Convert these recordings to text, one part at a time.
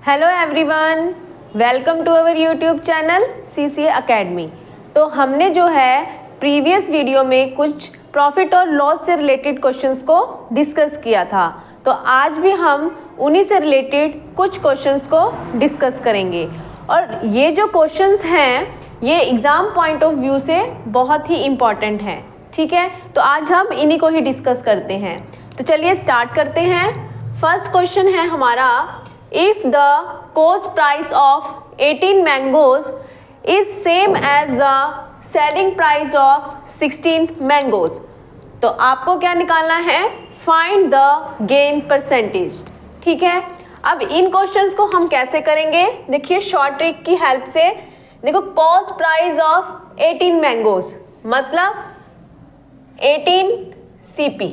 Hello everyone, welcome to our YouTube channel CCA academy. तो हमने जो है प्रीवियस वीडियो में कुछ प्रॉफिट और लॉस से रिलेटेड क्वेश्चंस को डिस्कस किया था। तो आज भी हम उन्हीं से रिलेटेड कुछ क्वेश्चंस को डिस्कस करेंगे। और ये जो क्वेश्चंस हैं ये एग्ज़ाम पॉइंट ऑफ व्यू से बहुत ही इम्पॉर्टेंट हैं। ठीक है, तो आज हम इन्हीं को ही डिस्कस करते हैं। तो चलिए स्टार्ट करते हैं। फर्स्ट क्वेश्चन है हमारा, if the cost price of 18 mangoes is same as the selling price of 16 mangoes. तो आपको क्या निकालना है, फाइंड द गेन परसेंटेज। ठीक है, अब इन क्वेश्चंस को हम कैसे करेंगे, देखिए शॉर्ट ट्रिक की हेल्प से। देखो, कॉस्ट प्राइस ऑफ 18 मैंगोज मतलब 18 CP।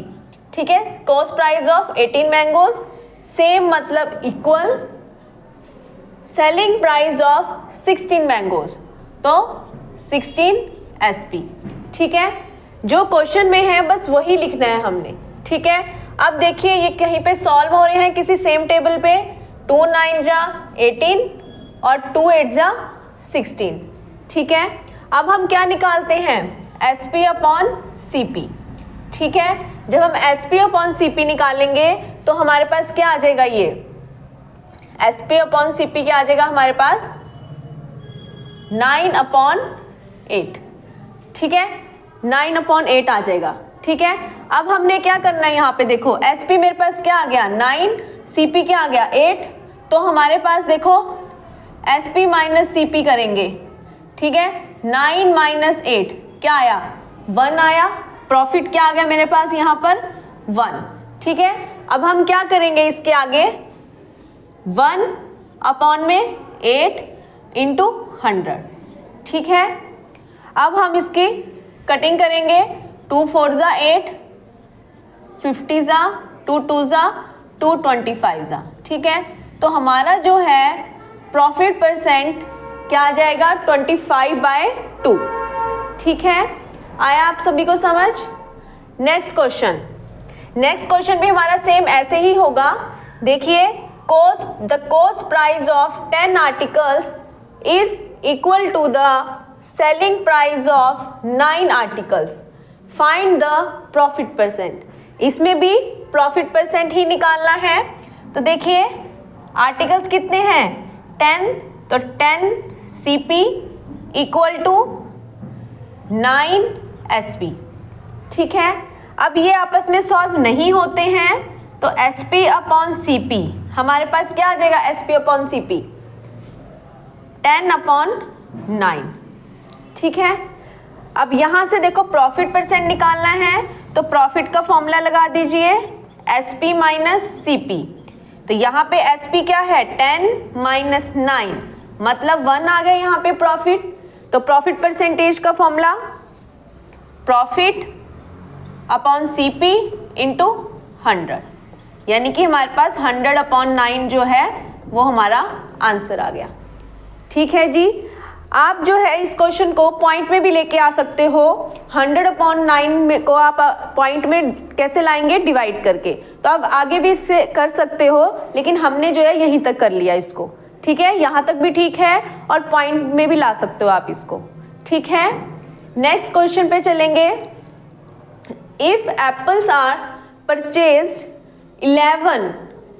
ठीक है, cost price of 18 mangoes, same मतलब equal selling price of 16 mangoes, तो 16 SP। ठीक है, जो क्वेश्चन में है बस वही लिखना है हमने। ठीक है, अब देखिए ये कहीं पे सॉल्व हो रहे हैं किसी सेम टेबल पे। 2 9 जा 18 और 2 8 जा 16। ठीक है, अब हम क्या निकालते हैं, SP अपॉन CP। ठीक है, जब हम SP अपॉन CP निकालेंगे तो हमारे पास क्या आ जाएगा, ये SP अपॉन CP क्या आ जाएगा हमारे पास, 9/8। ठीक है, 9/8 आ जाएगा। ठीक है, अब हमने क्या करना है, यहाँ पे देखो SP मेरे पास क्या आ गया 9, CP क्या आ गया 8। तो हमारे पास देखो SP माइनस CP करेंगे। ठीक है, 9 - 8 क्या आया, 1 आया। प्रॉफिट क्या आ गया मेरे पास यहाँ पर 1। ठीक है, अब हम क्या करेंगे इसके आगे, 1/8 × 100। ठीक है, अब हम इसकी कटिंग करेंगे। 2 4 जा 8, 50 जा 2 2 जा 225 जा। ठीक है, तो हमारा जो है प्रॉफिट परसेंट क्या आ जाएगा, 25/2। ठीक है, आया आप सभी को समझ। नेक्स्ट क्वेश्चन भी हमारा सेम ऐसे ही होगा। देखिए, the cost price of 10 articles is equal to the selling price of 9 articles, find the profit percent. इसमें भी प्रॉफिट परसेंट ही निकालना है। तो देखिए आर्टिकल्स कितने हैं 10, तो 10 CP इक्वल टू 9 SP। ठीक है, अब ये आपस में सॉल्व नहीं होते हैं तो SP अपॉन CP हमारे पास क्या आ जाएगा, SP अपॉन CP 10/9। ठीक है, अब यहाँ से देखो प्रॉफिट परसेंट निकालना है तो प्रॉफिट का फॉर्मूला लगा दीजिए, SP माइनस CP। तो यहाँ पे SP क्या है 10 - 9 मतलब 1 आ गया यहाँ पे प्रॉफिट। तो प्रॉफिट परसेंटेज का फॉर्मूला प्रॉफिट अपॉन CP × 100, यानी कि हमारे पास 100/9 जो है वो हमारा आंसर आ गया। ठीक है जी, आप जो है इस क्वेश्चन को पॉइंट में भी लेके आ सकते हो। 100/9 को आप पॉइंट में कैसे लाएंगे, डिवाइड करके। तो आप आगे भी इससे कर सकते हो, लेकिन हमने जो है यहीं तक कर लिया इसको। ठीक है, यहाँ तक भी ठीक है और पॉइंट में भी ला सकते हो आप इसको। ठीक है, नेक्स्ट क्वेश्चन पे चलेंगे। If apples are purchased 11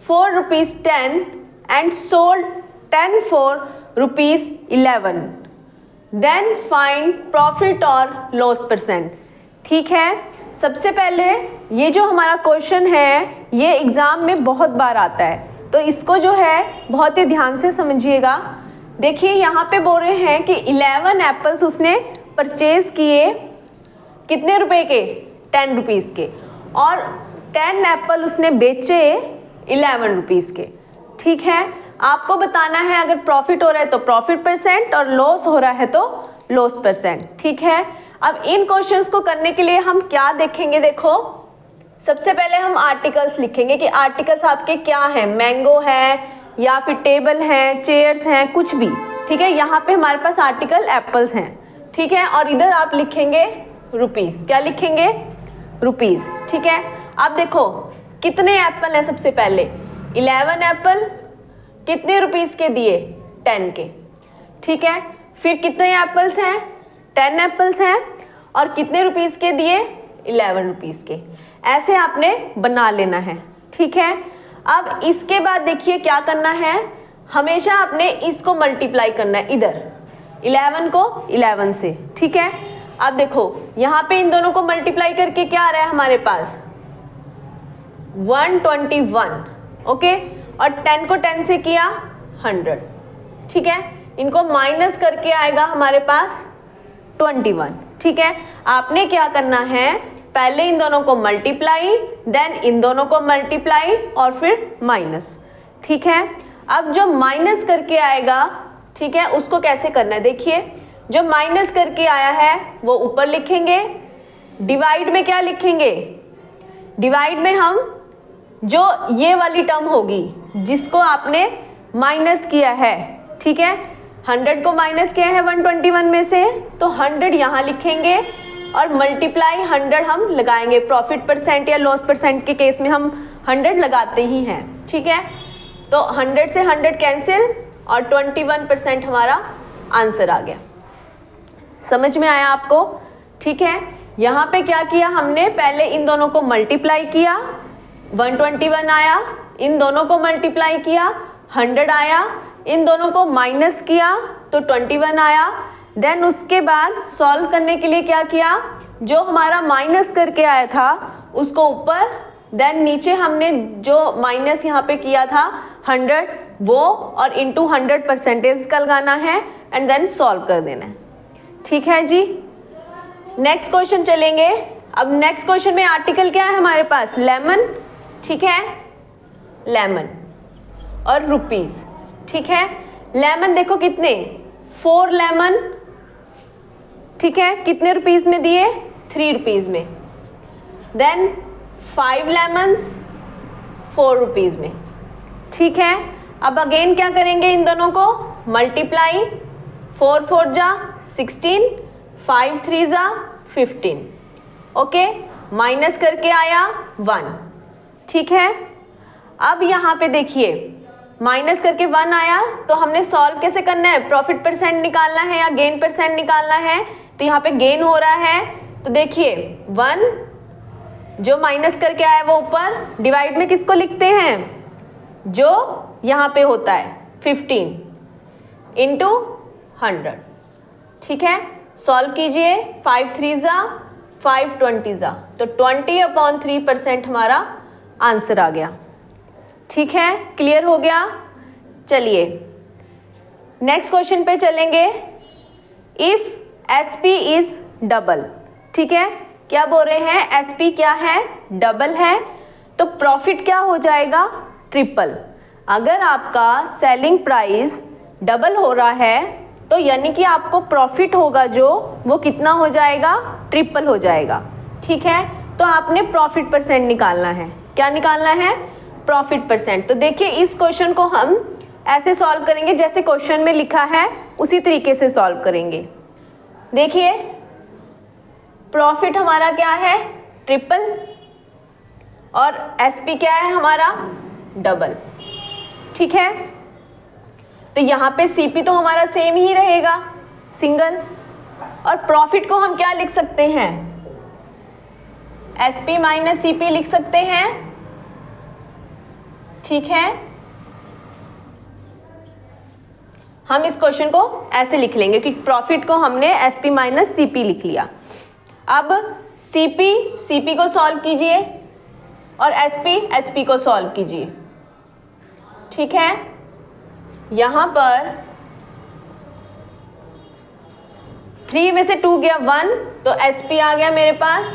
for ₹10 and sold 10 for ₹11, then find profit और loss percent। ठीक है, सबसे पहले ये जो हमारा क्वेश्चन है ये एग्ज़ाम में बहुत बार आता है, तो इसको जो है बहुत ही ध्यान से समझिएगा। देखिए यहाँ पे बोल रहे हैं कि 11 एप्पल्स उसने परचेज किए, कितने रुपए के, 10 रुपीज़ के, और 10 एप्पल उसने बेचे 11 रुपीज़ के। ठीक है, आपको बताना है अगर प्रॉफिट हो रहा है तो प्रॉफिट परसेंट और लॉस हो रहा है तो लॉस परसेंट। ठीक है, अब इन क्वेश्चंस को करने के लिए हम क्या देखेंगे, देखो सबसे पहले हम आर्टिकल्स लिखेंगे कि आर्टिकल्स आपके क्या हैं, मैंगो है या फिर टेबल है, चेयर्स हैं, कुछ भी। ठीक है, यहाँ पे हमारे पास आर्टिकल एप्पल्स हैं। ठीक है, और इधर आप लिखेंगे रुपीज़, क्या लिखेंगे, रुपीज़। ठीक है, अब देखो कितने एप्पल है, सबसे पहले 11 एप्पल कितने रुपीस के दिए? 10 के। ठीक है, फिर कितने एप्पल्स हैं? 10 एप्पल्स हैं। और कितने रुपीस के दिए? 11 रुपीस के। ऐसे आपने बना लेना है। ठीक है, अब इसके बाद देखिए क्या करना है, हमेशा आपने इसको मल्टीप्लाई करना है इधर 11 को 11 से। ठीक है, अब देखो यहाँ पे इन दोनों को मल्टीप्लाई करके क्या आ रहा है हमारे पास? 121। ओके, और 10 को 10 से किया 100। ठीक है, इनको माइनस करके आएगा हमारे पास 21। ठीक है, आपने क्या करना है, पहले इन दोनों को मल्टीप्लाई, देन इन दोनों को मल्टीप्लाई और फिर माइनस। ठीक है, अब जो माइनस करके आएगा, ठीक है, उसको कैसे करना है देखिए, जो माइनस करके आया है वो ऊपर लिखेंगे, डिवाइड में क्या लिखेंगे? डिवाइड में हम जो ये वाली टर्म होगी जिसको आपने माइनस किया है, ठीक है, 100 को माइनस किया है 121 में से, तो 100 यहाँ लिखेंगे और मल्टीप्लाई 100 हम लगाएंगे। प्रॉफिट परसेंट या लॉस परसेंट के केस में हम 100 लगाते ही हैं। ठीक है, तो 100 से 100 कैंसिल और 21% हमारा आंसर आ गया। समझ में आया आपको? ठीक है, यहाँ पे क्या किया हमने, पहले इन दोनों को मल्टीप्लाई किया, 121 आया, इन दोनों को मल्टीप्लाई किया 100 आया, इन दोनों को माइनस किया तो 21 आया। देन उसके बाद सॉल्व करने के लिए क्या किया, जो हमारा माइनस करके आया था उसको ऊपर, देन नीचे हमने जो माइनस यहाँ पे किया था 100 वो, और इंटू 100 परसेंटेज का लगाना है एंड देन सॉल्व कर देना है। ठीक है जी, नेक्स्ट क्वेश्चन चलेंगे। अब नेक्स्ट क्वेश्चन में आर्टिकल क्या है हमारे पास? लेमन। ठीक है, लेमन और रुपीस। ठीक है, लेमन देखो कितने, 4 लेमन। ठीक है, कितने रुपीस में दिए? 3 रुपीस में। देन 5 लेमन्स 4 रुपीस में। ठीक है, अब अगेन क्या करेंगे, इन दोनों को मल्टीप्लाई, 4 4 जा 16, 5 3 जा 15। ओके, माइनस करके आया 1। ठीक है, अब यहाँ पे देखिए माइनस करके 1 आया, तो हमने सॉल्व कैसे करना है, प्रॉफिट परसेंट निकालना है या गेन परसेंट निकालना है। तो यहाँ पे गेन हो रहा है, तो देखिए 1 जो माइनस करके आया वो ऊपर, डिवाइड में किसको लिखते हैं, जो यहाँ पे होता है 15 इंटू 100। ठीक है, सॉल्व कीजिए, 5 3 जा 5 20 जा, तो 20/3% हमारा आंसर आ गया। ठीक है, क्लियर हो गया? चलिए नेक्स्ट क्वेश्चन पे चलेंगे। If SP is double. ठीक है, क्या बोल रहे हैं, SP क्या है, डबल है, तो प्रॉफिट क्या हो जाएगा, ट्रिपल। अगर आपका सेलिंग प्राइस डबल हो रहा है तो यानी कि आपको प्रॉफिट होगा जो, वो कितना हो जाएगा, ट्रिपल हो जाएगा। ठीक है, तो आपने प्रॉफिट परसेंट निकालना है। क्या निकालना है, प्रॉफिट परसेंट। तो देखिए इस क्वेश्चन को हम ऐसे सॉल्व करेंगे जैसे क्वेश्चन में लिखा है, उसी तरीके से सॉल्व करेंगे। देखिए प्रॉफिट हमारा क्या है, ट्रिपल, और SP क्या है हमारा, डबल। ठीक है, तो यहाँ पे CP तो हमारा सेम ही रहेगा, सिंगल, और प्रॉफिट को हम क्या लिख सकते हैं, SP माइनस CP लिख सकते हैं। ठीक है, हम इस क्वेश्चन को ऐसे लिख लेंगे कि प्रॉफिट को हमने SP माइनस CP लिख लिया। अब CP को सॉल्व कीजिए और SP को सॉल्व कीजिए। ठीक है, यहां पर 3 में से 2 गया 1, तो SP आ गया मेरे पास,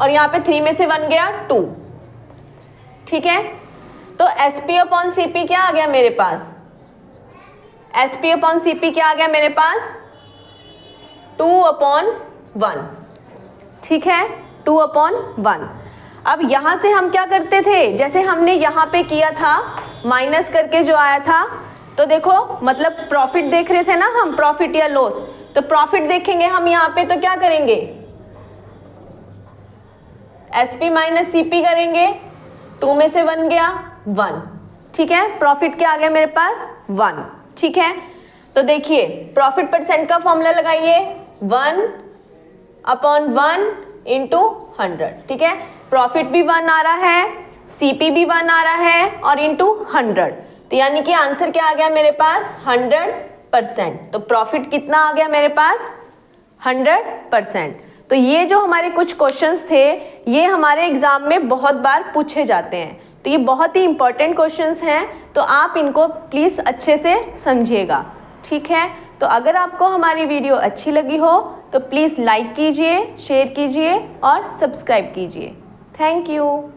और यहाँ पे 3 में से 1 गया 2। ठीक है, तो SP/CP क्या आ गया मेरे पास, SP/CP क्या आ गया मेरे पास, 2/1। ठीक है, 2/1। अब यहां से हम क्या करते थे, जैसे हमने यहाँ पे किया था माइनस करके जो आया था, तो देखो मतलब प्रॉफिट देख रहे थे ना हम, प्रॉफिट या लॉस, तो प्रॉफिट देखेंगे हम यहाँ पे, तो क्या करेंगे, SP माइनस CP करेंगे, 2 में से 1 गया 1, ठीक है, प्रॉफिट क्या आ गया मेरे पास 1, ठीक है। तो देखिए प्रॉफिट परसेंट का फॉर्मूला लगाइए 1/1 इंटू 100, ठीक है। प्रॉफिट भी 1 आ रहा है, सीपी भी 1 आ रहा है और इंटू 100, तो यानी कि आंसर क्या आ गया मेरे पास 100%। तो प्रॉफिट कितना आ गया मेरे पास 100%। तो ये जो हमारे कुछ क्वेश्चंस थे ये हमारे एग्जाम में बहुत बार पूछे जाते हैं, तो ये बहुत ही इंपॉर्टेंट क्वेश्चंस हैं, तो आप इनको प्लीज़ अच्छे से समझिएगा, ठीक है। तो अगर आपको हमारी वीडियो अच्छी लगी हो तो प्लीज़ लाइक कीजिए, शेयर कीजिए और सब्सक्राइब कीजिए। Thank you.